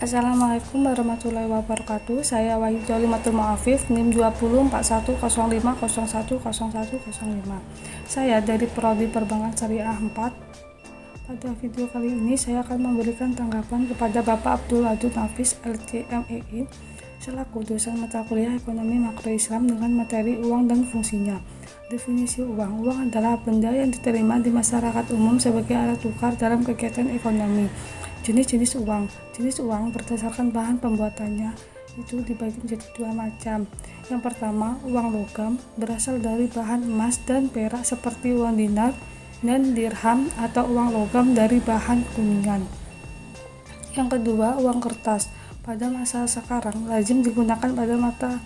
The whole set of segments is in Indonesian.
Assalamualaikum warahmatullahi wabarakatuh. Saya Wahyu Jolimatul Mu'afif, NIM 204105010105. Saya dari Prodi Perbankan Syariah 4. Pada video kali ini saya akan memberikan tanggapan kepada Bapak Abdul Wadud Nafis LC.MEI selaku dosen mata kuliah Ekonomi Makro Islam dengan materi uang dan fungsinya. Definisi uang. Uang adalah benda yang diterima di masyarakat umum sebagai alat tukar dalam kegiatan ekonomi. Jenis-jenis uang. Jenis uang berdasarkan bahan pembuatannya itu dibagi menjadi dua macam. Yang pertama, uang logam berasal dari bahan emas dan perak seperti uang dinar dan dirham, atau uang logam dari bahan kuningan. Yang kedua, uang kertas. Pada masa sekarang lazim digunakan pada mata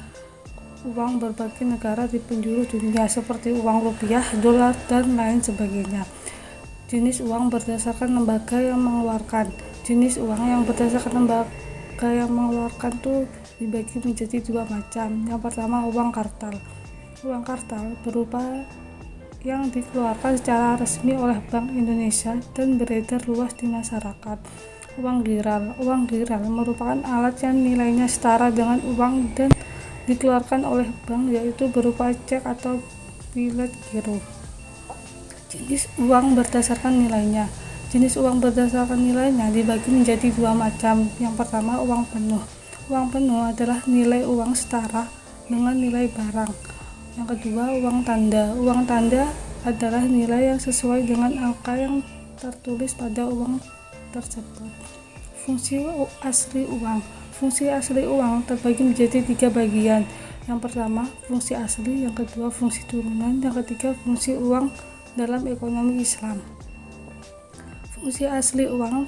uang berbagai negara di penjuru dunia seperti uang rupiah, dolar, dan lain sebagainya. Jenis uang berdasarkan lembaga yang mengeluarkan. Jenis uang yang berdasarkan lembaga yang mengeluarkan tuh dibagi menjadi dua macam. Yang pertama, uang kartal. Uang kartal berupa yang dikeluarkan secara resmi oleh Bank Indonesia dan beredar luas di masyarakat. Uang giral. Uang giral merupakan alat yang nilainya setara dengan uang dan dikeluarkan oleh bank, yaitu berupa cek atau bilet giro. Jenis uang berdasarkan nilainya. Jenis uang berdasarkan nilainya dibagi menjadi dua macam. Yang pertama, uang penuh. Uang penuh adalah nilai uang setara dengan nilai barang. Yang kedua, uang tanda. Uang tanda adalah nilai yang sesuai dengan angka yang tertulis pada uang tersebut. Fungsi asli uang. Fungsi asli uang terbagi menjadi tiga bagian. Yang pertama, fungsi asli. Yang kedua, fungsi turunan. Yang ketiga, fungsi uang dalam ekonomi Islam. Fungsi asli uang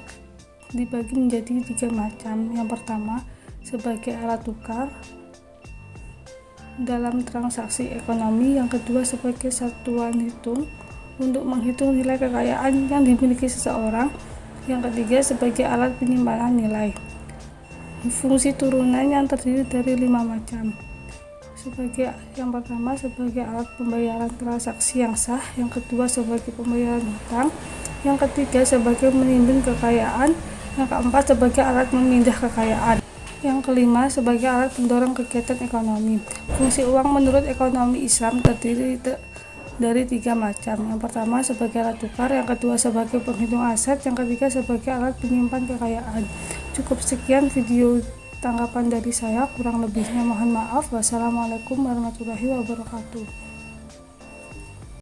dibagi menjadi tiga macam. Yang pertama, sebagai alat tukar dalam transaksi ekonomi. Yang kedua, sebagai satuan hitung untuk menghitung nilai kekayaan yang dimiliki seseorang. Yang ketiga, sebagai alat penyimpanan nilai. Fungsi turunan yang terdiri dari 5 macam. Yang pertama, sebagai alat pembayaran transaksi yang sah. Yang kedua, sebagai pembayaran hutang. Yang ketiga, sebagai menimbun kekayaan. Yang keempat, sebagai alat memindah kekayaan. Yang kelima, sebagai alat pendorong kegiatan ekonomi. Fungsi uang menurut ekonomi Islam terdiri dari 3 macam. Yang pertama, sebagai alat tukar. Yang kedua, sebagai penghitung aset. Yang ketiga, sebagai alat penyimpan kekayaan. Cukup sekian video tanggapan dari saya, kurang lebihnya mohon maaf. Wassalamualaikum warahmatullahi wabarakatuh.